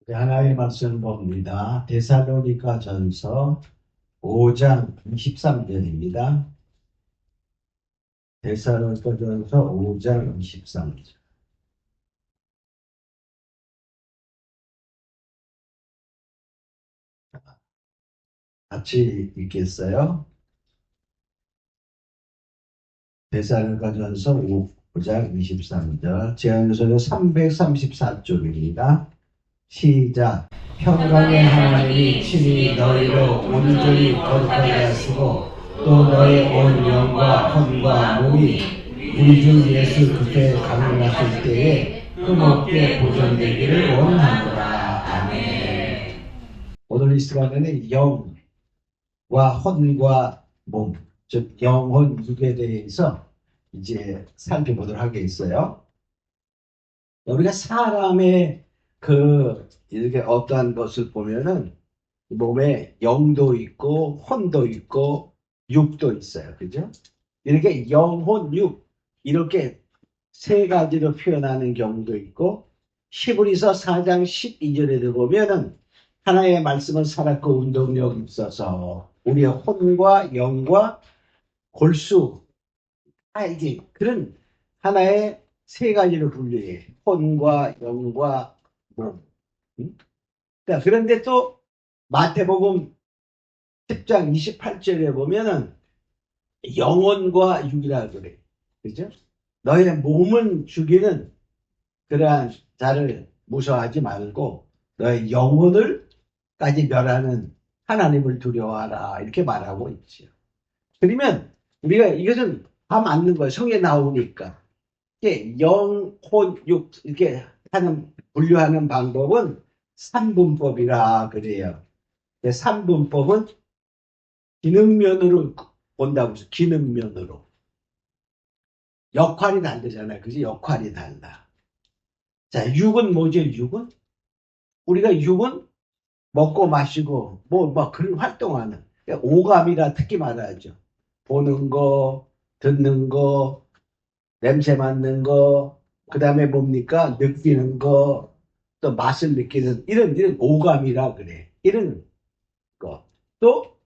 하나님의 말씀 봅니다. 데살로니가 전서 5장 23절입니다. 데살로니가 전서 5장 23절. 같이 읽겠어요. 데살로니가 전서 5장 23절. 제한소는 334쪽입니다. 시작. 평강의 하나님이 친히 너희로 온전히 거룩하게 하시고 또 너의 온 영과 혼과 몸이 우리 주 예수 그리스도의 강림하실 때에 흠없게 보존되기를 원하노라. 아멘. 오늘 이 시간에는 영과 혼과 몸, 즉 영혼 육에 대해서 이제 살펴보도록 하겠어요. 우리가 사람의 이렇게 어떠한 것을 보면은 몸에 영도 있고 혼도 있고 육도 있어요. 그죠? 이렇게 영혼, 육 이렇게 세 가지로 표현하는 경우도 있고 히브리서 4장 12절에 보면은 하나의 말씀은 살았고 운동력이 있어서 우리의 혼과 영과 골수 이게 그런 하나의 세 가지로 분류해. 혼과 영과 몸. 응? 그런데 또 마태복음 10장 28절에 보면은 영혼과 육이라 그래. 그죠? 너의 몸은 죽이는 그러한 자를 무서워하지 말고 너의 영혼을까지 멸하는 하나님을 두려워하라. 이렇게 말하고 있죠. 그러면 우리가 이것은 다 맞는 거예요. 성에 나오니까. 이게 영, 혼, 육 이렇게 분류하는 방법은 삼분법이라 그래요. 삼분법은 기능면으로 본다고 해서 기능면으로 역할이 다르잖아요. 그지? 역할이 달라. 자, 육은 뭐죠? 육은 우리가 육은 먹고 마시고 뭐 그런 활동하는 오감이라 특히 말하죠. 보는 거, 듣는 거, 냄새 맡는 거, 그 다음에 뭡니까? 느끼는 거, 또 맛을 느끼는 이런 오감이라 그래. 이런 거. 또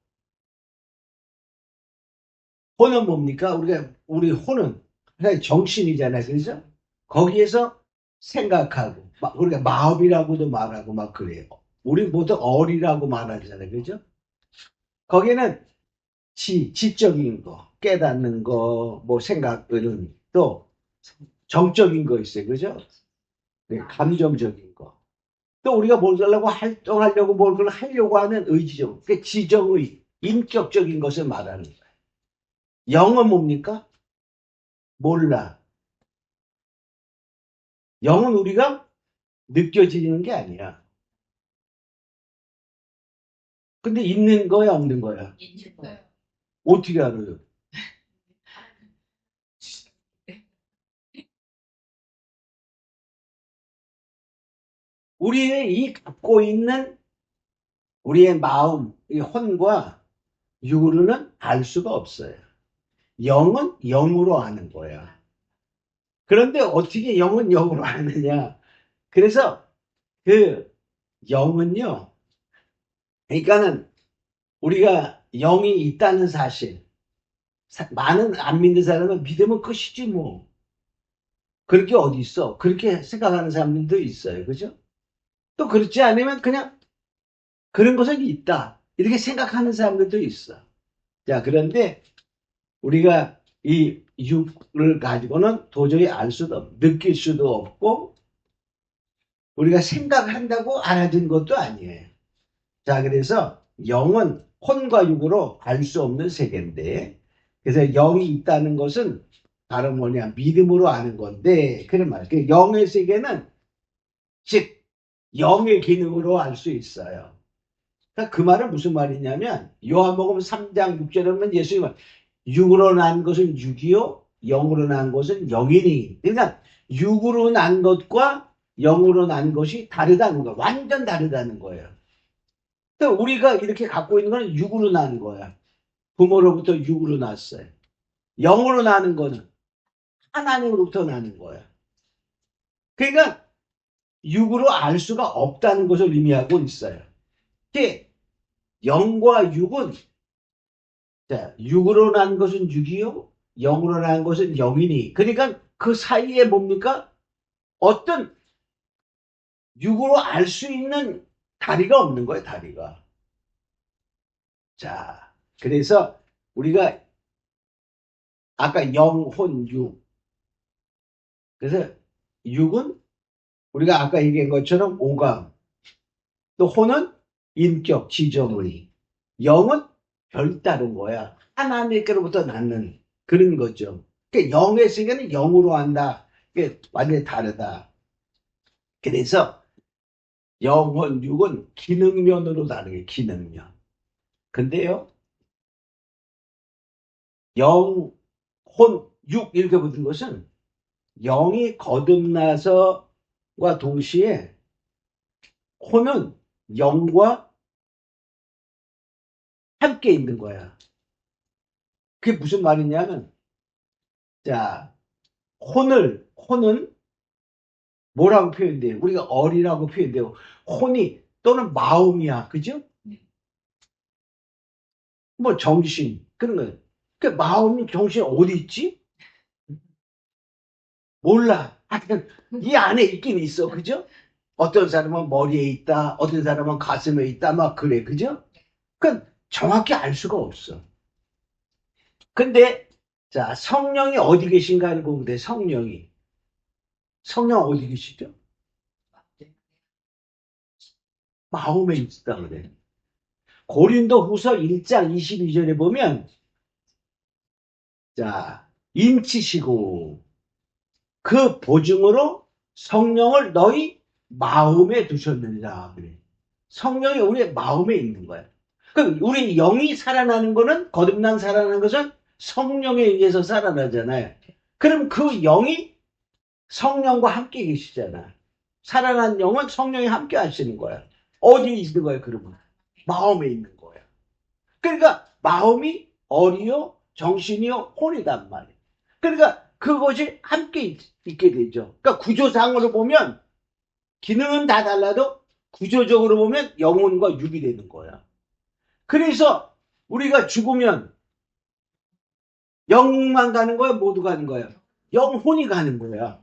혼은 뭡니까? 우리 혼은 하나의 정신이잖아요. 그죠? 거기에서 생각하고, 우리가 마음이라고도 말하고 막 그래요. 우리 모두 어리라고 말하잖아요. 그죠? 거기는 지적인 거, 깨닫는 거, 뭐 생각, 이런, 또 정적인 거 있어요. 그죠? 네, 감정적인 거. 또 우리가 뭘 하려고 활동하려고 뭘 하려고 하는 의지적, 그 지정의, 인격적인 것을 말하는 거예요. 영은 뭡니까? 몰라. 영은 우리가 느껴지는 게 아니야. 근데 있는 거야, 없는 거야? 있는 거예요. 어떻게 알아요? 우리의 이 갖고 있는 우리의 마음, 이 혼과 육으로는 알 수가 없어요. 영은 영으로 아는 거야. 그런데 어떻게 영은 영으로 아느냐? 그래서 그 영은요, 그러니까는 우리가 영이 있다는 사실, 많은 안 믿는 사람은 믿으면 끝이지 뭐. 그렇게 어디 있어? 그렇게 생각하는 사람들도 있어요. 그죠? 또 그렇지 않으면 그냥 그런 것은 있다. 이렇게 생각하는 사람들도 있어. 자, 그런데 우리가 이 육을 가지고는 도저히 알 수도 없고, 느낄 수도 없고, 우리가 생각한다고 알아진 것도 아니에요. 자, 그래서 영은 혼과 육으로 알 수 없는 세계인데, 그래서 영이 있다는 것은 다른 뭐냐, 믿음으로 아는 건데, 그런 말. 그 영의 세계는 즉, 영의 기능으로 알 수 있어요. 그러니까 그 말은 무슨 말이냐면, 요한복음 3장 6절에 보면 예수님은 육으로 난 것은 육이요, 영으로 난 것은 영이니. 그러니까 육으로 난 것과 영으로 난 것이 다르다는 거예요. 완전 다르다는 거예요. 그러니까 우리가 이렇게 갖고 있는 건 육으로 난 거야. 부모로부터 육으로 났어요. 영으로 나는 거는 하나님으로부터 나는 거야. 그러니까 육으로 알 수가 없다는 것을 의미하고 있어요. 이게 영과 육은, 자, 육으로 난 것은 육이요, 영으로 난 것은 영이니. 그러니까 그 사이에 뭡니까? 어떤 육으로 알 수 있는 다리가 없는 거예요, 다리가. 자, 그래서 우리가 아까 영혼, 육. 그래서 육은 우리가 아까 얘기한 것처럼 오감, 또 혼은 인격, 지정의, 영은 별다른 거야. 하나님께로부터 낳는 그런 거죠. 그러니까 영의 세계는 영으로 한다. 그게 완전히 다르다. 그래서 영혼, 육은 기능면으로 다르게 기능면. 근데요, 영, 혼, 육 이렇게 붙은 것은 영이 거듭나서와 동시에 혼은 영과 함께 있는 거야. 그게 무슨 말이냐면, 자, 혼은 뭐라고 표현돼요? 우리가 어리라고 표현돼요. 혼이 또는 마음이야. 그죠? 뭐 정신 그런 거예요. 그 마음이 정신 어디 있지? 몰라. 하여튼 이 안에 있긴 있어. 그죠? 어떤 사람은 머리에 있다. 어떤 사람은 가슴에 있다. 막 그래. 그죠? 그건 정확히 알 수가 없어. 근데 자, 성령이 어디 계신가를 보면 돼. 성령이. 성령 어디 계시죠? 마음에 있다 그래. 고린도후서 1장 22절에 보면, 자, 인치시고 그 보증으로 성령을 너희 마음에 두셨느니라 그래. 성령이 우리의 마음에 있는 거야. 그럼 우리 영이 살아나는 거는, 거듭난 살아나는 것은 성령에 의해서 살아나잖아요. 그럼 그 영이 성령과 함께 계시잖아. 살아난 영은 성령이 함께 하시는 거야. 어디에 있는 거야, 그러면? 마음에 있는 거야. 그러니까 마음이 어리요, 정신이요, 혼이단 말이에요. 그러니까 그것이 함께 있게 되죠. 그러니까 구조상으로 보면 기능은 다 달라도 구조적으로 보면 영혼과 육이 되는 거야. 그래서 우리가 죽으면 영만 가는 거야, 모두 가는 거야? 영혼이 가는 거야.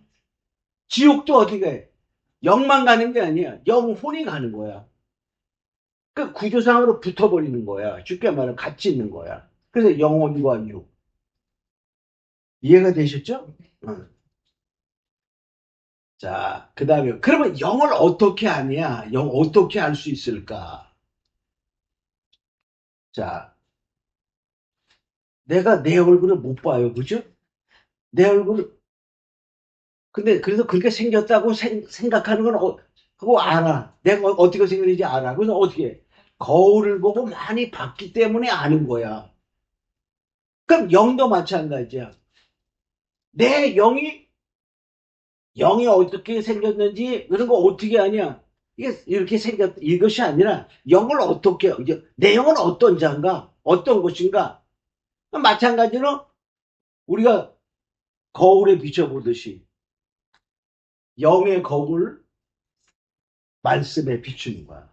지옥도 어디가 해? 영만 가는 게 아니야. 영혼이 가는 거야. 그 구조상으로 붙어버리는 거야. 쉽게 말하면 같이 있는 거야. 그래서 영혼과 육. 이해가 되셨죠? 응. 자, 그 다음에, 그러면 영을 어떻게 아냐? 영 어떻게 알 수 있을까? 자, 내가 내 얼굴을 못 봐요. 그죠? 내 얼굴을, 근데 그래서 그렇게 생겼다고 생각하는 건, 그거 알아. 내가 어떻게 생겼는지 알아. 그래서 어떻게 해? 거울을 보고 많이 봤기 때문에 아는 거야. 그럼 영도 마찬가지야. 내 영이 어떻게 생겼는지 그런 거 어떻게 아냐? 이게 이렇게 이것이 아니라 영을 어떻게, 이제 내 영은 어떤 자인가? 어떤 것인가? 마찬가지로 우리가 거울에 비춰보듯이 영의 거울 말씀에 비추는 거야.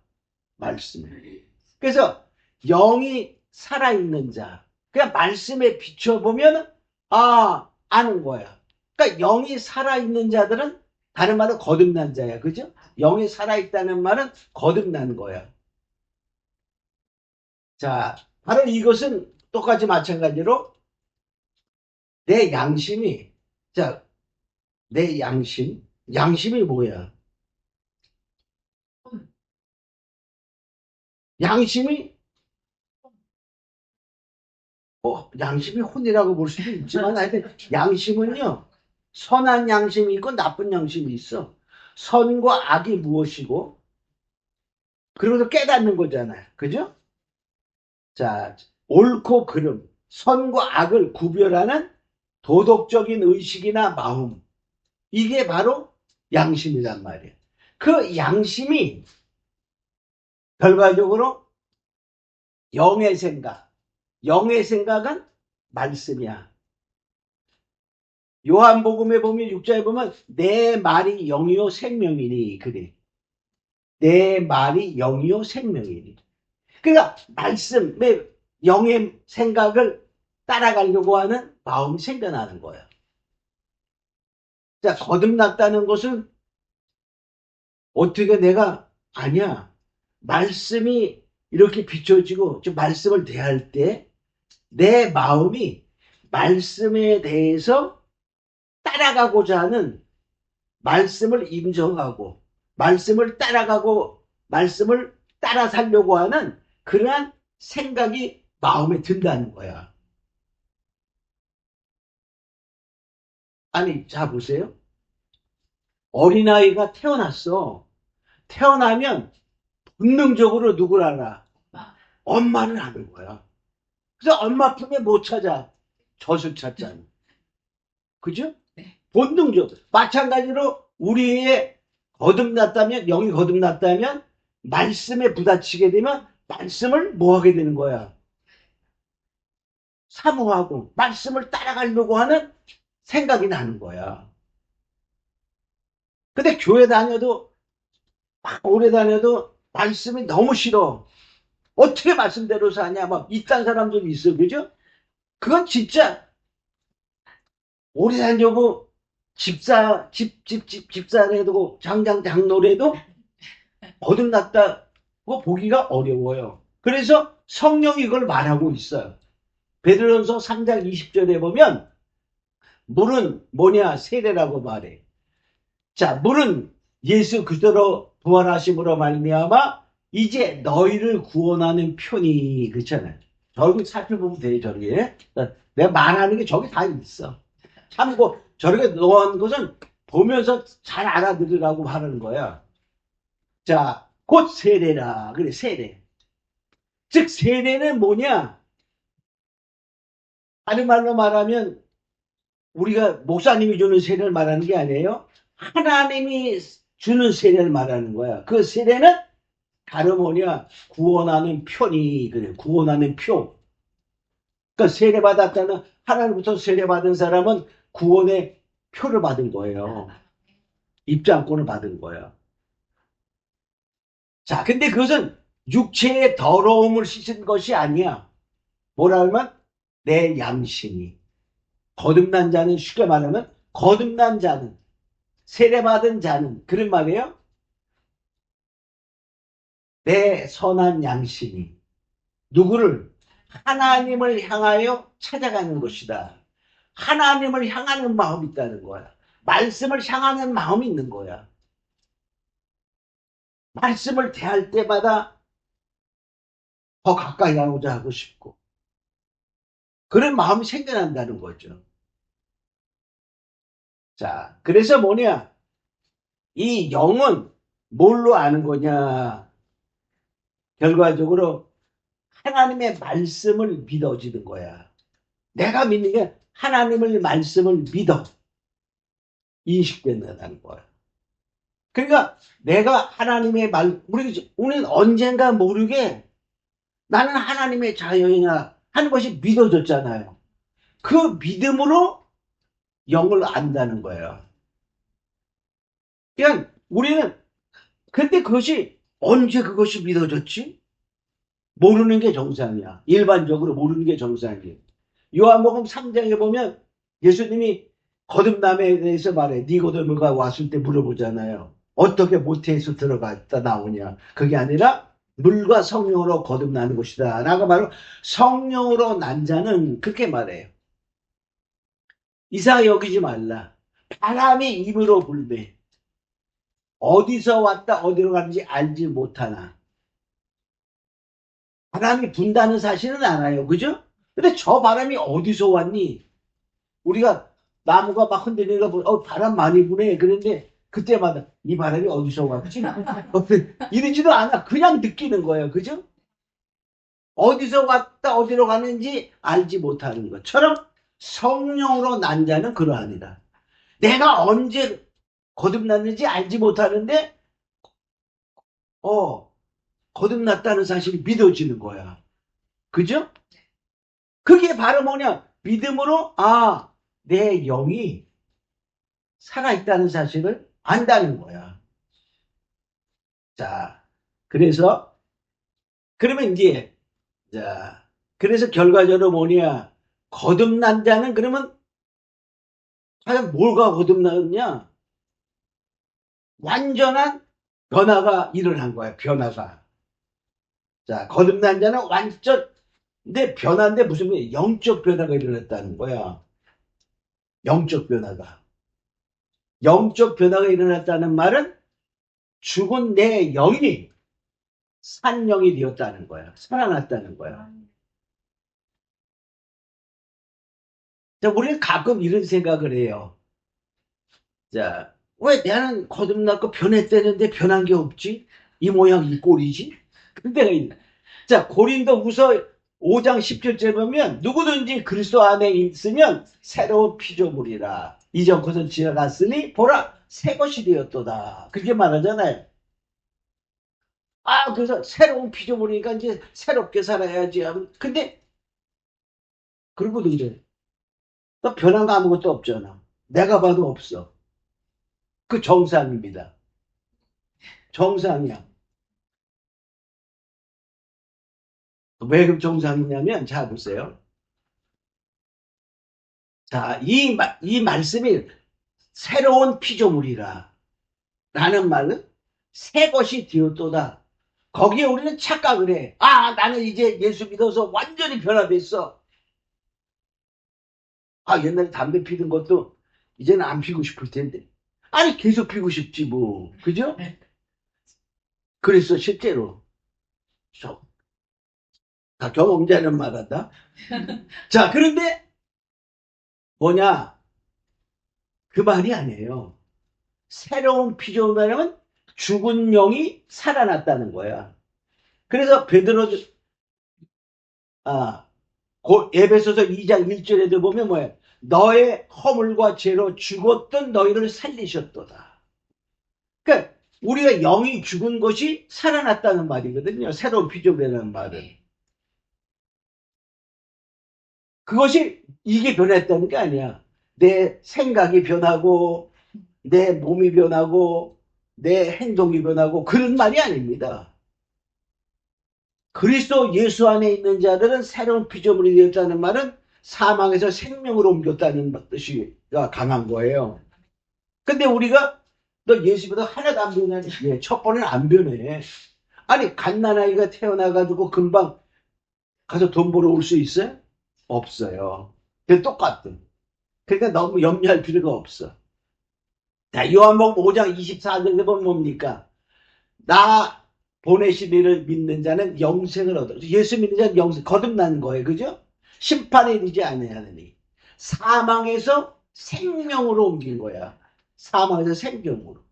말씀에. 그래서 영이 살아있는 자. 그냥 말씀에 비춰보면, 아는 거야. 그러니까 영이 살아있는 자들은 다른 말로 거듭난 자야. 그죠? 영이 살아있다는 말은 거듭난 거야. 자, 바로 이것은 똑같이 마찬가지로 내 양심이, 자, 내 양심이 뭐야? 양심이, 양심이 혼이라고 볼 수도 있지만, 하여튼, 양심은요, 선한 양심이 있고 나쁜 양심이 있어. 선과 악이 무엇이고, 그러고서 깨닫는 거잖아요. 그죠? 자, 옳고 그름, 선과 악을 구별하는 도덕적인 의식이나 마음. 이게 바로 양심이란 말이에요. 그 양심이 결과적으로 영의 생각, 영의 생각은 말씀이야. 요한복음에 보면 6장에 보면 내 말이 영이요 생명이니 그래. 내 말이 영이요 생명이니. 그러니까 말씀의 영의 생각을 따라가려고 하는 마음이 생겨나는 거예요. 자, 거듭났다는 것은 어떻게 내가 아니야. 말씀이 이렇게 비춰지고 좀 말씀을 대할 때 내 마음이 말씀에 대해서 따라가고자 하는 말씀을 인정하고 말씀을 따라가고 말씀을 따라 살려고 하는 그러한 생각이 마음에 든다는 거야. 아니, 자 보세요. 어린아이가 태어났어. 태어나면 본능적으로 누굴 알아? 엄마를 아는 거야. 그래서 엄마 품에 못 찾아. 젖을 찾잖아. 그죠? 네. 본능적. 마찬가지로 우리의 거듭났다면, 영이 거듭났다면, 말씀에 부딪히게 되면, 말씀을 뭐 하게 되는 거야? 사모하고, 말씀을 따라가려고 하는 생각이 나는 거야. 근데 교회 다녀도, 막 오래 다녀도, 말씀이 너무 싫어. 어떻게 말씀대로 사냐? 막, 이딴 사람도 있어. 그죠? 그건 진짜, 오래 다녀고, 집사래도, 장노래도 거듭났다고 보기가 어려워요. 그래서 성령이 이걸 말하고 있어요. 베드로전서 3장 20절에 보면 물은 뭐냐? 세례라고 말해. 자, 물은 예수 그리스도로 부활하심으로 말미암아 이제 너희를 구원하는 편이 그렇잖아요. 저기 살펴보면 돼요. 저렇게 내가 말하는 게 저기 다 있어. 참고 저렇게 넣은 것은 보면서 잘 알아들으라고 하는 거야. 자, 곧 세례라. 그래, 세례. 즉, 세례는 뭐냐? 다른 말로 말하면 우리가 목사님이 주는 세례를 말하는 게 아니에요. 하나님이 주는 세례를 말하는 거야. 그 세례는 다름 뭐냐? 구원하는 표니. 그래, 구원하는 표. 그러니까 세례받았다는, 하나님부터 세례받은 사람은 구원의 표를 받은 거예요. 입장권을 받은 거예요. 자, 근데 그것은 육체의 더러움을 씻은 것이 아니야. 뭐라 하면 내 양심이. 거듭난 자는 쉽게 말하면 거듭난 자는 세례받은 자는 그런 말이에요. 내 선한 양심이 누구를 하나님을 향하여 찾아가는 것이다. 하나님을 향하는 마음이 있다는 거야. 말씀을 향하는 마음이 있는 거야. 말씀을 대할 때마다 더 가까이 가고자 하고 싶고 그런 마음이 생겨난다는 거죠. 자, 그래서 뭐냐? 이 영은 뭘로 아는 거냐? 결과적으로 하나님의 말씀을 믿어지는 거야. 내가 믿는 게 하나님의 말씀을 믿어 인식된다는 거야. 그러니까 내가 하나님의 우리는 언젠가 모르게 나는 하나님의 자녀이나 하는 것이 믿어졌잖아요. 그 믿음으로 영을 안다는 거예요. 그냥 우리는 근데 그것이 언제 그것이 믿어졌지? 모르는 게 정상이야. 일반적으로 모르는 게 정상이에요. 요한복음 3장에 보면 예수님이 거듭남에 대해서 말해. 니고데모가 왔을 때 물어보잖아요. 어떻게 모태에서 들어갔다 나오냐. 그게 아니라 물과 성령으로 거듭나는 것이다. 라고 말하고 성령으로 난 자는 그렇게 말해요. 이상하게 여기지 말라. 바람이 입으로 불매. 어디서 왔다 어디로 가는지 알지 못하나. 바람이 분다는 사실은 알아요. 그죠? 근데 저 바람이 어디서 왔니? 우리가 나무가 막 흔들리는 거 보면 바람 많이 부네. 그런데 그때마다 이 바람이 어디서 왔지? 이러지도 않아. 그냥 느끼는 거예요. 그죠? 어디서 왔다 어디로 가는지 알지 못하는 것처럼 성령으로 난 자는 그러하니라. 내가 언제 거듭났는지 알지 못하는데 거듭났다는 사실이 믿어지는 거야. 그죠? 그게 바로 뭐냐? 믿음으로 내 영이 살아있다는 사실을 안다는 거야. 자, 그래서, 그러면 이제, 자, 그래서 결과적으로 뭐냐, 거듭난 자는 그러면, 과연 뭐가 거듭났냐? 완전한 변화가 일어난 거야, 변화가. 자, 거듭난 자는 완전, 근데 변화인데 무슨 영적 변화가 일어났다는 거야. 영적 변화가. 영적 변화가 일어났다는 말은 죽은 내 영이 산 영이 되었다는 거야. 살아났다는 거야. 자, 우리는 가끔 이런 생각을 해요. 자, 왜 나는 거듭났고 변했다는데 변한 게 없지? 이 모양 이 꼴이지? 그때가 있나? 자, 고린도후서 5장 10절째 보면 누구든지 그리스도 안에 있으면 새로운 피조물이라. 이전 것은 지나갔으니 보라 새 것이 되었도다. 그렇게 말하잖아요. 아, 그래서 새로운 피조물이니까 이제 새롭게 살아야지. 근데 그러고도 이제 또 변한 거 아무것도 없잖아. 내가 봐도 없어. 그 정상입니다. 정상이야. 왜 그 정상이냐면, 자, 보세요. 자, 이 말씀이 새로운 피조물이라. 라는 말은 새 것이 되었도다. 거기에 우리는 착각을 해. 아, 나는 이제 예수 믿어서 완전히 변화됐어. 아, 옛날에 담배 피던 것도 이제는 안 피고 싶을 텐데. 아니, 계속 피고 싶지, 뭐. 그죠? 그래서 실제로. 다 경험자는 말한다. 자, 그런데 뭐냐? 그 말이 아니에요. 새로운 피조물은 죽은 영이 살아났다는 거야. 그래서 베드로 에베소서 2장 1절에도 보면 뭐예요? 너의 허물과 죄로 죽었던 너희를 살리셨도다. 그러니까 우리가 영이 죽은 것이 살아났다는 말이거든요. 새로운 피조물이라는 말은. 그것이 이게 변했다는 게 아니야. 내 생각이 변하고 내 몸이 변하고 내 행동이 변하고 그런 말이 아닙니다. 그리스도 예수 안에 있는 자들은 새로운 피조물이 되었다는 말은 사망에서 생명으로 옮겼다는 뜻이가 강한 거예요. 근데 우리가 너 예수보다 하나도 안 변하니? 예, 첫 번은 안 변해. 아니 갓난아이가 태어나가지고 금방 가서 돈 벌어 올 수 있어요? 없어요. 그 똑같은. 그러니까 너무 염려할 필요가 없어. 자, 요한복음 5장 24절에 보면 뭡니까? 나 보내신 이를 믿는 자는 영생을 얻어. 예수 믿는 자는 영생, 거듭나는 거예요. 그죠? 심판에 이르지 아니하느니. 사망에서 생명으로 옮긴 거야. 사망에서 생명으로.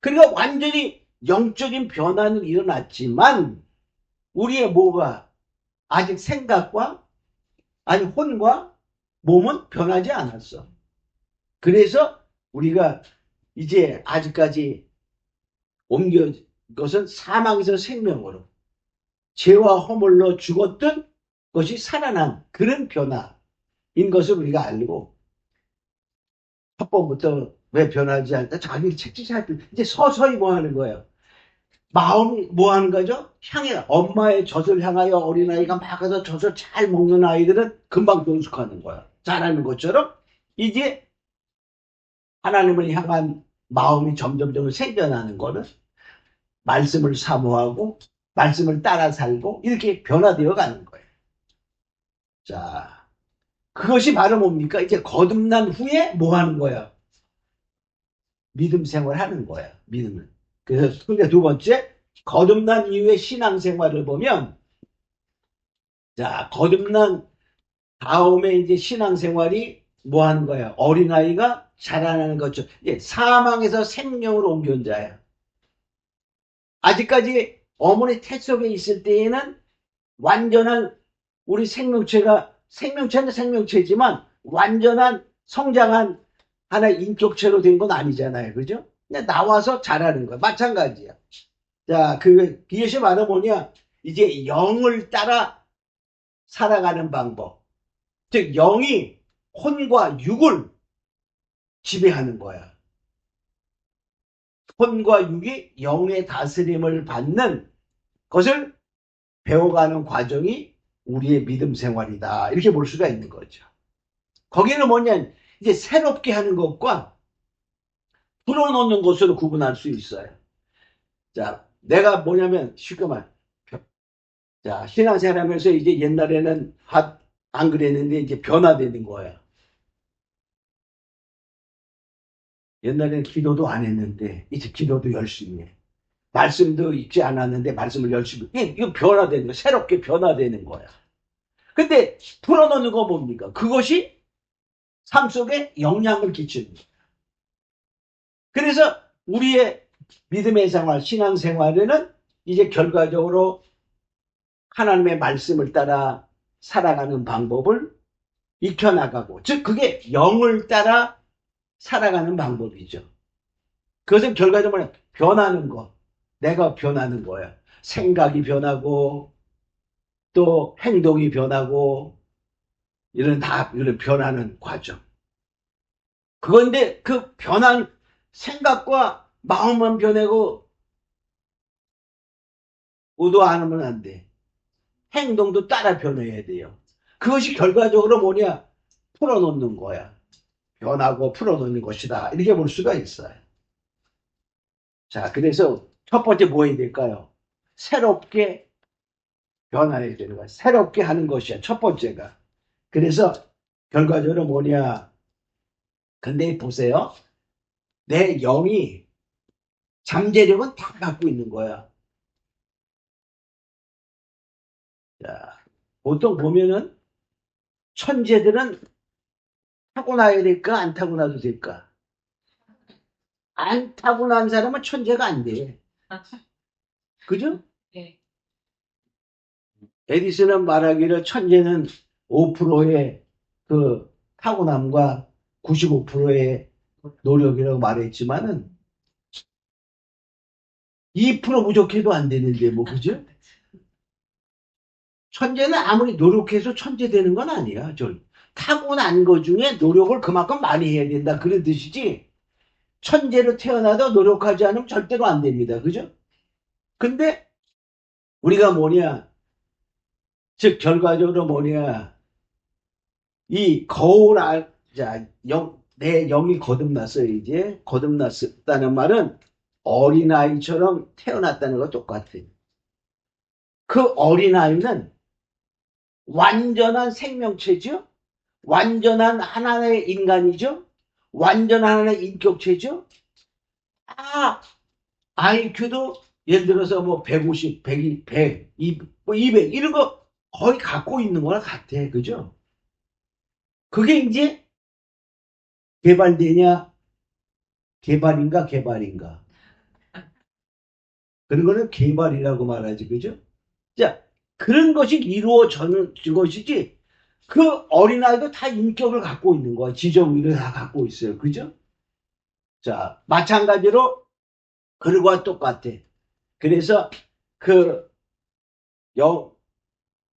그러니까 완전히 영적인 변화는 일어났지만 우리의 뭐가 아직 생각과 아니 혼과 몸은 변하지 않았어. 그래서 우리가 이제 아직까지 옮겨 것은 사망에서 생명으로 죄와 허물로 죽었던 것이 살아난 그런 변화인 것을 우리가 알고 첫 번부터 왜 변하지 않다 자기 책찍할 이제 서서히 뭐 하는 거예요. 마음이 뭐 하는 거죠? 향해 엄마의 젖을 향하여 어린아이가 막 가서 젖을 잘 먹는 아이들은 금방 돈숙하는 거야. 잘하는 것처럼 이제 하나님을 향한 마음이 점점점 생겨나는 거는 말씀을 사모하고 말씀을 따라 살고 이렇게 변화되어 가는 거예요. 자, 그것이 바로 뭡니까? 이제 거듭난 후에 뭐 하는 거야? 믿음 생활하는 거야. 믿음을. 그래서 두 번째, 거듭난 이후의 신앙생활을 보면 자, 거듭난 다음에 이제 신앙생활이 뭐 하는 거야? 어린아이가 자라나는 것처럼 사망에서 생명으로 옮겨온 자야. 아직까지 어머니 태 속에 있을 때에는 완전한 우리 생명체는 생명체지만 완전한 성장한 하나의 인격체로 된 건 아니잖아요. 그죠? 그냥 나와서 자라는 거야. 마찬가지야. 자, 그것이 바로 뭐냐? 이제 영을 따라 살아가는 방법. 즉, 영이 혼과 육을 지배하는 거야. 혼과 육이 영의 다스림을 받는 것을 배워가는 과정이 우리의 믿음 생활이다. 이렇게 볼 수가 있는 거죠. 거기는 뭐냐, 이제 새롭게 하는 것과 풀어놓는 것으로 구분할 수 있어요. 자, 내가 뭐냐면, 쉽게 말, 자, 신앙생활 하면서 이제 옛날에는 안 그랬는데 이제 변화되는 거예요. 옛날에는 기도도 안 했는데, 이제 기도도 열심히 해. 말씀도 읽지 않았는데, 말씀을 열심히 해. 이거 변화되는 거, 새롭게 변화되는 거야. 근데 풀어놓는 거 뭡니까? 그것이 삶 속에 영향을 끼치는 거예요. 그래서 우리의 믿음의 생활, 신앙 생활에는 이제 결과적으로 하나님의 말씀을 따라 살아가는 방법을 익혀나가고, 즉 그게 영을 따라 살아가는 방법이죠. 그것은 결과적으로 변하는 거, 내가 변하는 거야. 생각이 변하고 또 행동이 변하고 이런 변하는 과정. 그건데 그 변한 생각과 마음만 변하고 의도 안 하면 안 돼. 행동도 따라 변해야 돼요. 그것이 결과적으로 뭐냐? 풀어놓는 거야. 변하고 풀어놓는 것이다. 이렇게 볼 수가 있어요. 자, 그래서 첫 번째 뭐 해야 될까요? 새롭게 변화해야 되는 거야. 새롭게 하는 것이야. 첫 번째가. 그래서 결과적으로 뭐냐? 근데 보세요. 내 영이 잠재력은 다 갖고 있는 거야. 자, 보통 보면은 천재들은 타고나야 될까? 안 타고나도 될까? 안 타고난 사람은 천재가 안 돼. 그죠? 네. 에디슨은 말하기를 천재는 5%의 그 타고남과 95%의 노력이라고 말했지만은 2% 부족해도 안 되는데 뭐 그죠? 천재는 아무리 노력해서 천재 되는 건 아니야. 타고난 것 중에 노력을 그만큼 많이 해야 된다. 그런 뜻이지. 천재로 태어나도 노력하지 않으면 절대로 안 됩니다. 그죠? 근데 우리가 뭐냐? 즉 결과적으로 뭐냐? 이 내 영이 거듭났어요. 이제 거듭났다는 말은 어린아이처럼 태어났다는 거 똑같아요. 그 어린아이는 완전한 생명체죠. 완전한 하나의 인간이죠. 완전한 하나의 인격체죠. IQ도 예를 들어서 뭐 150, 100, 100, 200 이런 거 거의 갖고 있는 거랑 같아. 그죠? 그게 이제 개발되냐? 개발인가? 그런 거는 개발이라고 말하지. 그죠? 자, 그런 것이 이루어지는 것이지. 그 어린아이도 다 인격을 갖고 있는 거야. 지정의를 다 갖고 있어요. 그죠? 자, 마찬가지로 그들과 똑같아. 그래서 그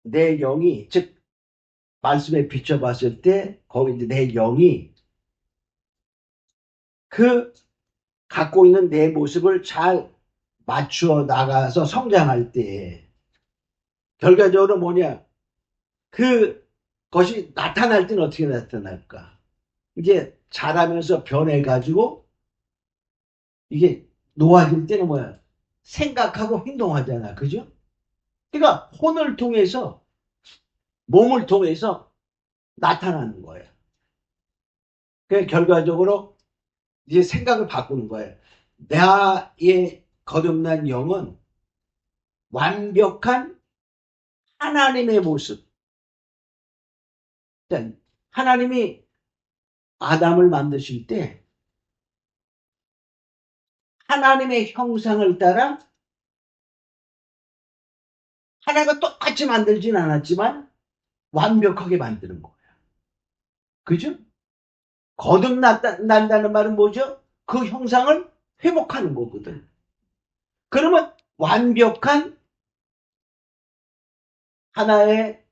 내 영이, 즉, 말씀에 비춰봤을 때, 거기 이제 내 영이 그 갖고 있는 내 모습을 잘 맞추어 나가서 성장할 때, 결과적으로 뭐냐, 그것이 나타날 때는 어떻게 나타날까? 이게 자라면서 변해가지고, 이게 놓아질 때는 뭐야? 생각하고 행동하잖아. 그죠? 그러니까 혼을 통해서, 몸을 통해서 나타나는 거예요. 그 결과적으로 이제 생각을 바꾸는 거예요. 나의 거듭난 영은 완벽한 하나님의 모습. 하나님이 아담을 만드실 때 하나님의 형상을 따라 하나가 똑같이 만들진 않았지만 완벽하게 만드는 거예요. 그죠? 거듭난다는 말은 뭐죠? 그 형상을 회복하는 거거든. 그러면 완벽한 하나의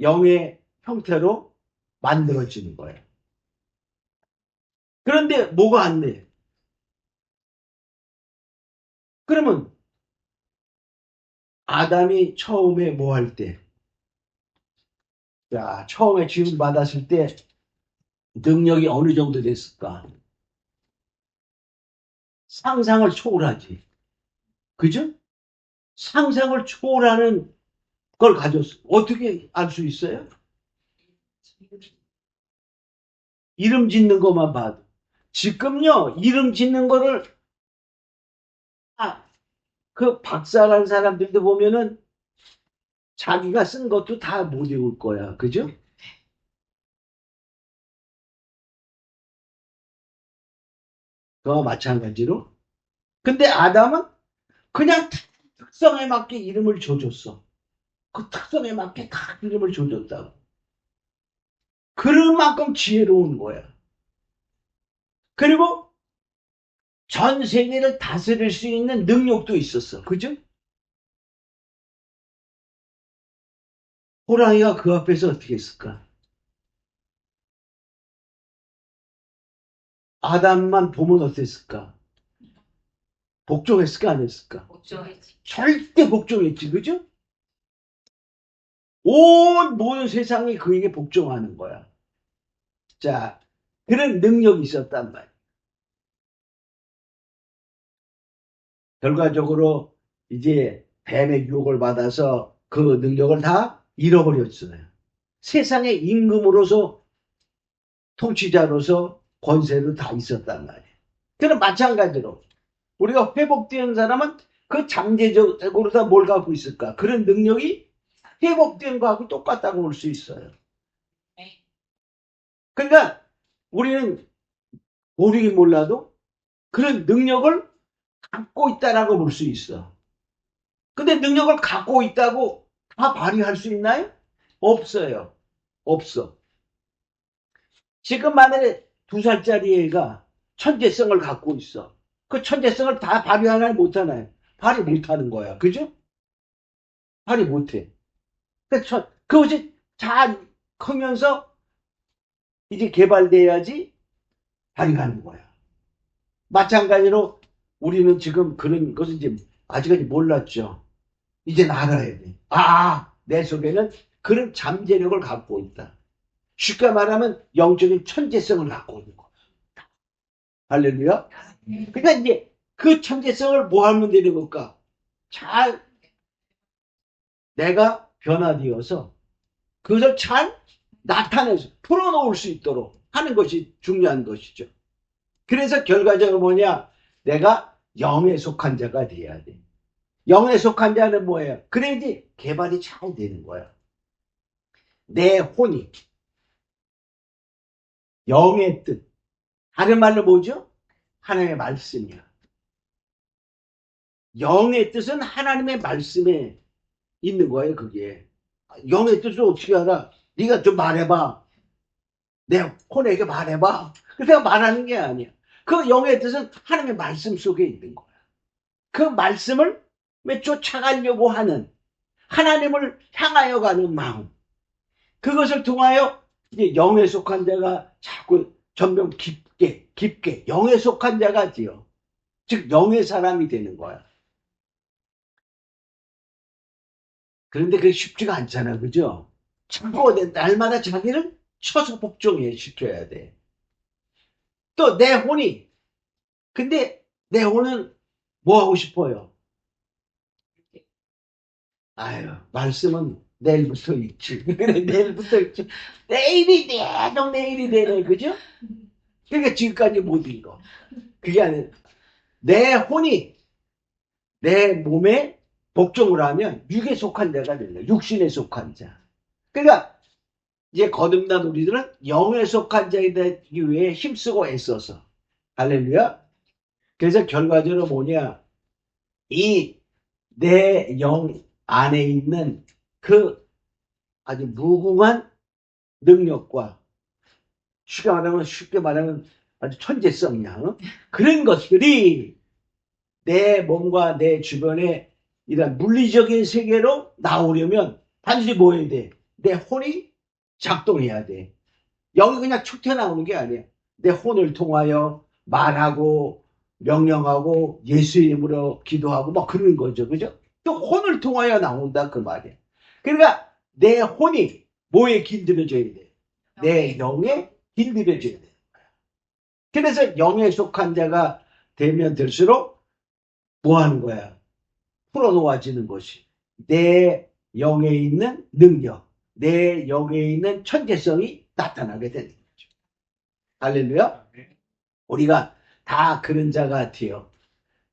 영의 형태로 만들어지는 거예요. 그런데 뭐가 안 돼? 그러면 아담이 처음에 뭐 할 때, 자, 처음에 지음 받았을 때 능력이 어느 정도 됐을까? 상상을 초월하지. 그죠? 상상을 초월하는 걸 가졌어. 어떻게 알 수 있어요? 이름 짓는 것만 봐도. 지금요, 이름 짓는 거를, 그 박사라는 사람들도 보면은 자기가 쓴 것도 다 못 외울 거야. 그죠? 그와 마찬가지로. 근데 아담은 그냥 특성에 맞게 이름을 줘줬어. 그 특성에 맞게 다 이름을 줘줬다고. 그럴 만큼 지혜로운 거야. 그리고 전 세계를 다스릴 수 있는 능력도 있었어. 그죠? 호랑이가 그 앞에서 어떻게 했을까? 아담만 보면 어땠을까? 복종했을까? 안 했을까? 걱정했지. 절대 복종했지. 그죠? 온 모든 세상이 그에게 복종하는 거야. 자, 그런 능력이 있었단 말이야. 결과적으로 이제 뱀의 유혹을 받아서 그 능력을 다 잃어버렸어요. 세상의 임금으로서 통치자로서 권세도 다 있었단 말이에요. 그럼 마찬가지로 우리가 회복된 사람은 그 잠재적으로 다 뭘 갖고 있을까? 그런 능력이 회복된 거하고 똑같다고 볼 수 있어요. 그러니까 우리는 모르긴 몰라도 그런 능력을 갖고 있다라고 볼 수 있어. 근데 능력을 갖고 있다고 다 발휘할 수 있나요? 없어요. 없어. 지금 만약에 2살짜리 애가 천재성을 갖고 있어. 그 천재성을 다 발휘하나요? 못하나요? 발휘 못하는 거야. 그죠? 발휘 못해. 그것이 잘 크면서 이제 개발돼야지 발휘하는 거야. 마찬가지로 우리는 지금 그런 것을 이제 아직까지 몰랐죠. 이제 알아야 돼. 내 속에는 그런 잠재력을 갖고 있다. 쉽게 말하면 영적인 천재성을 갖고 있는 거야. 할렐루야. 그러니까 이제 그 천재성을 뭐 하면 되는 걸까? 잘 내가 변화되어서 그것을 잘 나타내서 풀어놓을 수 있도록 하는 것이 중요한 것이죠. 그래서 결과적으로 뭐냐? 내가 영에 속한 자가 돼야 돼. 영에 속한 자는 뭐예요? 그래야지 개발이 잘 되는 거야. 내 혼이 영의 뜻. 다른 말로 뭐죠? 하나님의 말씀이야. 영의 뜻은 하나님의 말씀에 있는 거예요, 그게. 영의 뜻을 어떻게 알아? 네가 좀 말해봐. 내 혼에게 말해봐. 내가 말하는 게 아니야. 그 영의 뜻은 하나님의 말씀 속에 있는 거야. 그 말씀을 왜 쫓아가려고 하는 하나님을 향하여 가는 마음. 그것을 통하여 이제 영에 속한 자가 자꾸 점점 깊게 영에 속한 자가 되어. 즉 영의 사람이 되는 거야. 그런데 그게 쉽지가 않잖아. 그죠? 자꾸 날마다 자기를 쳐서 복종해 시켜야 돼. 또 내 혼이 근데 내 혼은 뭐 하고 싶어요? 아유, 말씀은 내일부터 있지. 그래, 내일부터 있지. 내일이 계속 내일이 되네. 그죠? 그러니까 지금까지 못 읽어. 그게 아니라 내 혼이 내 몸에 복종을 하면 육에 속한 자가 된다. 육신에 속한 자. 그러니까 이제 거듭난 우리들은 영에 속한 자가 되기 위해 힘쓰고 애써서. 할렐루야. 그래서 결과적으로 뭐냐. 이 내 영 안에 있는 그 아주 무궁한 능력과 쉽게 말하면 아주 천재성이야. 그런 것들이 내 몸과 내 주변에 이런 물리적인 세계로 나오려면 반드시 뭐 해야 돼? 내 혼이 작동해야 돼. 영이 그냥 툭 튀어나오는 게 아니야. 내 혼을 통하여 말하고 명령하고 예수 이름으로 기도하고 막 그러는 거죠. 그죠? 또 혼을 통하여 나온다 그 말이에요. 그러니까 내 혼이 뭐에 길들여져야 돼? 내 영에 길들여져야 돼. 그래서 영에 속한 자가 되면 될수록 뭐 하는 거야? 풀어놓아지는 것이. 내 영에 있는 능력, 내 영에 있는 천재성이 나타나게 되는 거죠. 할렐루야? 우리가 다 그런 자 같아요.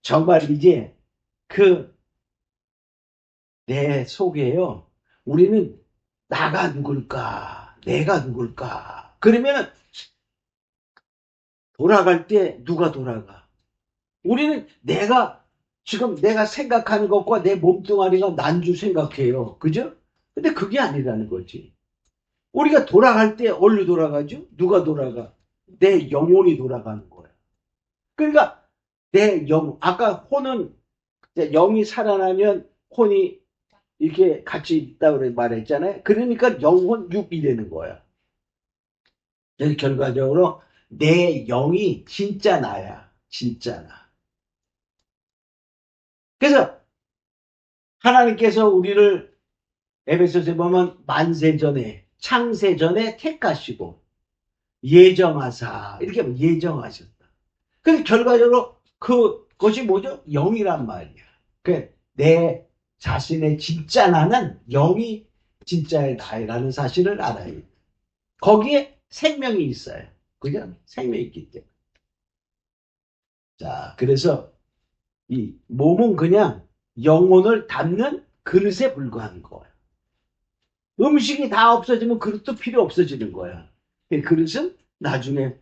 정말 이제 그 내 속에요. 우리는 나가 누굴까? 내가 누굴까? 그러면 돌아갈 때 누가 돌아가? 우리는 지금 내가 생각하는 것과 내 몸뚱아리가 난 줄 생각해요. 그죠? 근데 그게 아니라는 거지. 우리가 돌아갈 때 어디로 돌아가죠? 누가 돌아가? 내 영혼이 돌아가는 거야. 그러니까 내 아까 혼은 영이 살아나면 혼이 이렇게 같이 있다고 말했잖아요. 그러니까 영혼 육이 되는 거야. 그래서 결과적으로 내 영이 진짜 나야. 진짜 나. 그래서 하나님께서 우리를 에베소서에 보면 만세전에 창세전에 택하시고 예정하사 이렇게 하면 예정하셨다. 그래서 결과적으로 그것이 뭐죠? 영이란 말이야. 내 자신의 진짜 나는 영이 진짜의 나라는 사실을 알아야 돼. 거기에 생명이 있어요. 그죠? 생명이 있기 때문에. 자, 그래서 이 몸은 그냥 영혼을 담는 그릇에 불과한 거예요. 음식이 다 없어지면 그릇도 필요 없어지는 거야. 그릇은 나중에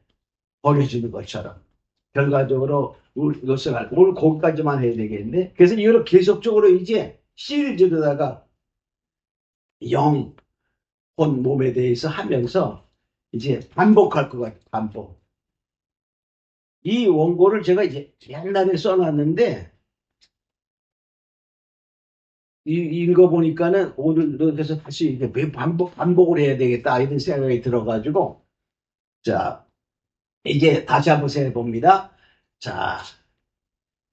버려지는 것처럼. 결과적으로 이것을 알고 오늘 거기까지만 해야 되겠네. 그래서 이걸 계속적으로 이제 시리즈로다가 영, 혼, 몸에 대해서 하면서 이제 반복할 것 같아요. 반복. 이 원고를 제가 이제 옛날에 써놨는데 읽어보니까는 오늘도 그래서 다시 이제 반복을 해야 되겠다 이런 생각이 들어가지고 자 이제 다시 한번 생각해 봅니다. 자,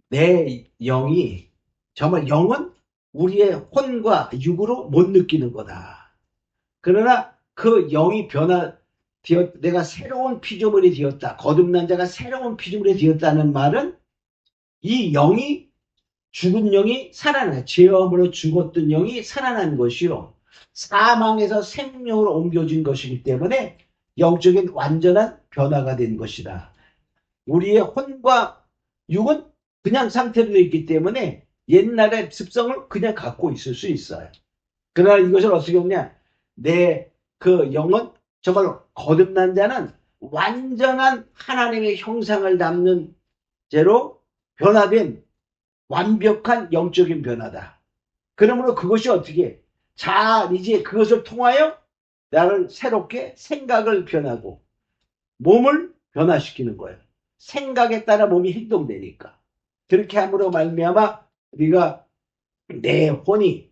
내 영이 정말 영은 우리의 혼과 육으로 못 느끼는 거다. 그러나 그 영이 내가 새로운 피조물이 되었다. 거듭난 자가 새로운 피조물이 되었다는 말은 이 영이 죽은 영이 살아나 죄업으로 죽었던 영이 살아난 것이요. 사망에서 생명으로 옮겨진 것이기 때문에 영적인 완전한 변화가 된 것이다. 우리의 혼과 육은 그냥 상태로 되어 있기 때문에 옛날의 습성을 그냥 갖고 있을 수 있어요. 그러나 이것을 어떻게 보냐? 내 그 영은 정말 거듭난 자는 완전한 하나님의 형상을 담는 죄로 변화된 완벽한 영적인 변화다. 그러므로 그것이 어떻게? 자, 이제 그것을 통하여 나를 새롭게 생각을 변하고 몸을 변화시키는 거예요. 생각에 따라 몸이 행동되니까. 그렇게 함으로 말미암아 우리가 내 혼이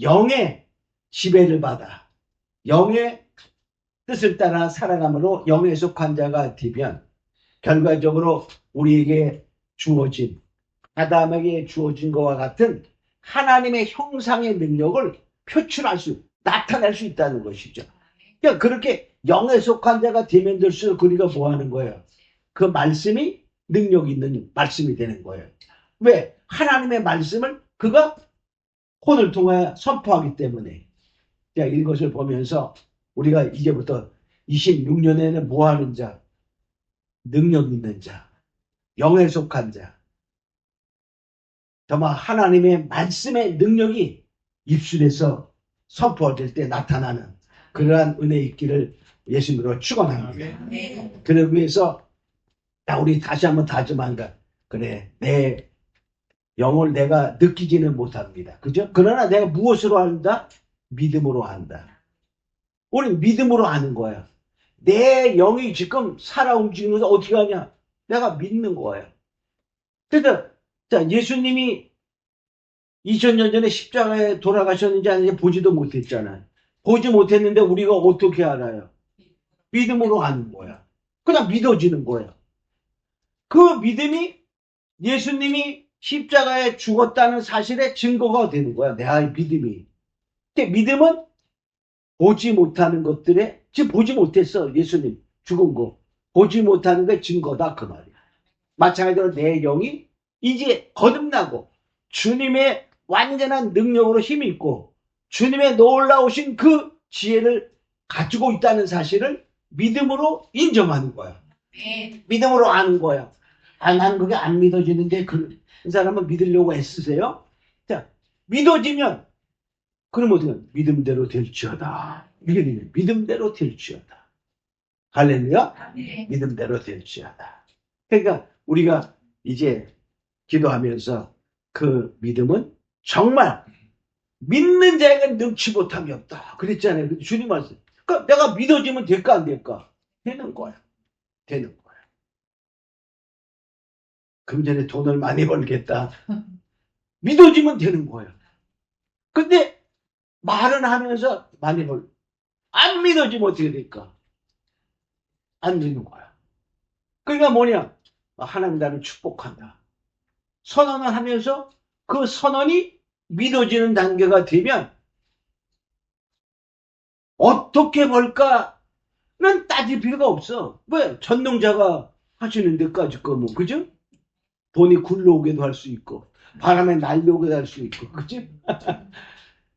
영의 지배를 받아 영의 뜻을 따라 살아감으로 영에 속한 자가 되면 결과적으로 우리에게 주어진 아담에게 주어진 것과 같은 하나님의 형상의 능력을 나타낼 수 있다는 것이죠. 그러니까 그렇게 영에 속한 자가 되면 될수록 우리가 뭐 하는 거예요? 그 말씀이 능력 있는 말씀이 되는 거예요. 왜? 하나님의 말씀을 그가 혼을 통하여 선포하기 때문에. 자, 이것을 보면서 우리가 이제부터 26년에는 뭐 하는 자? 능력 있는 자, 영에 속한 자. 정말 하나님의 말씀의 능력이 입술에서 선포될 때 나타나는 그러한 은혜 있기를 예수님으로 축원합니다. 그러기 위해서 우리 다시 한번 다짐한다. 그래, 내 영을 내가 느끼지는 못합니다. 그죠? 그러나 내가 무엇으로 한다? 믿음으로 한다. 우리 믿음으로 하는 거야. 내 영이 지금 살아 움직이면서 어떻게 하냐? 내가 믿는 거예요. 그래서 자, 예수님이 2000년 전에 십자가에 돌아가셨는지 아닌지 보지도 못했잖아요. 보지 못했는데 우리가 어떻게 알아요? 믿음으로 하는 거야. 그냥 믿어지는 거야. 그 믿음이 예수님이 십자가에 죽었다는 사실의 증거가 되는 거야. 내 믿음이. 근데 믿음은 보지 못하는 것들에, 지금 보지 못했어. 예수님 죽은 거. 보지 못하는 게 증거다. 그 말이야. 마찬가지로 내 영이 이제 거듭나고 주님의 완전한 능력으로 힘이 있고 주님의 놀라우신 그 지혜를 가지고 있다는 사실을 믿음으로 인정하는 거야. 믿음으로 아는 거야. 아, 난 그게 안 믿어지는데 그 사람은 믿으려고 애쓰세요? 자, 믿어지면 그럼 어떻게 믿음대로 될지어다. 이게 되면 믿음대로 될지어다. 할렐루야? 믿음대로 될지어다. 그러니까 우리가 이제 기도하면서 그 믿음은 정말 믿는 자에게 능치 못함이 없다. 그랬잖아요. 주님 말씀. 그러니까 내가 믿어지면 될까 안 될까? 되는 거야. 되는 거야. 금전에 돈을 많이 벌겠다. 믿어지면 되는 거야. 근데 말은 하면서 많이 안 믿어지면 어떻게 될까? 안 되는 거야. 그러니까 뭐냐? 하나님 나를 축복한다. 선언을 하면서 그 선언이 믿어지는 단계가 되면 어떻게 벌까는 따질 필요가 없어. 왜? 전능자가 하시는 데까지 거 뭐, 그죠? 돈이 굴러오게도 할 수 있고 바람에 날려오게도 할 수 있고, 그죠?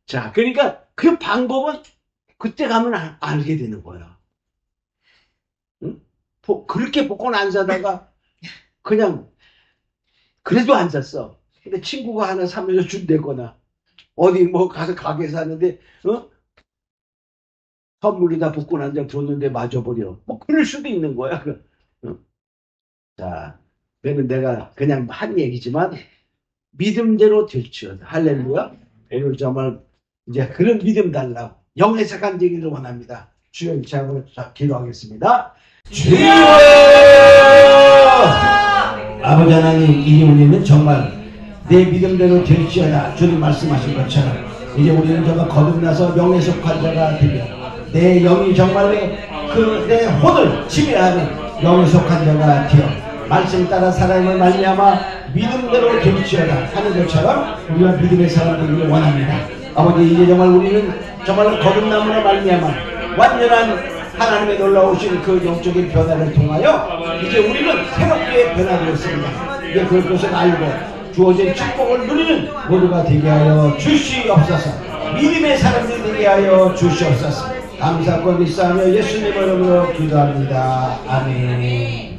자, 그러니까 그 방법은 그때 가면 알게 되는 거야. 응? 그렇게 복권 안 사다가 그냥 그래도 안 샀어. 근데 친구가 하나 사면서 준대거나 어디 뭐 가서 가게 사는데 선물이 다 복권 한 장 줬는데 맞아버려. 뭐 그럴 수도 있는 거야. 자, 그러면 내가 그냥 한 얘기지만 믿음대로 될지어다. 할렐루야. 오늘 정말 이제 그런 믿음 달라고 영에서 간증기를 원합니다. 주여 이렇게 하고 기도하겠습니다. 주여! 아버지 하나님, 이 은혜는 정말 내 믿음대로 될지어다. 주님 말씀하신 것처럼 이제 우리는 정말 거듭나서 영에 속한 자가 되며 내 영이 정말로 그 내 혼을 지배하는 영에 속한 자가 되어 말씀 따라 살아임을 말미암아 믿음대로 될지어다 하는 것처럼 우리가 믿음의 사람 되기를 원합니다. 아버지, 이제 정말 우리는 정말 거듭남으로 말미암아 완전한 하나님의 놀라우신 그 영적인 변화를 통하여 이제 우리는 새롭게 변화되었습니다. 이제 그것을 알고 주어진 축복을 누리는 모두가 되게 하여 주시옵소서. 믿음의 사람들이 되게 하여 주시옵소서. 감사하고 믿사하며 예수님 이름으로 기도합니다. 아멘.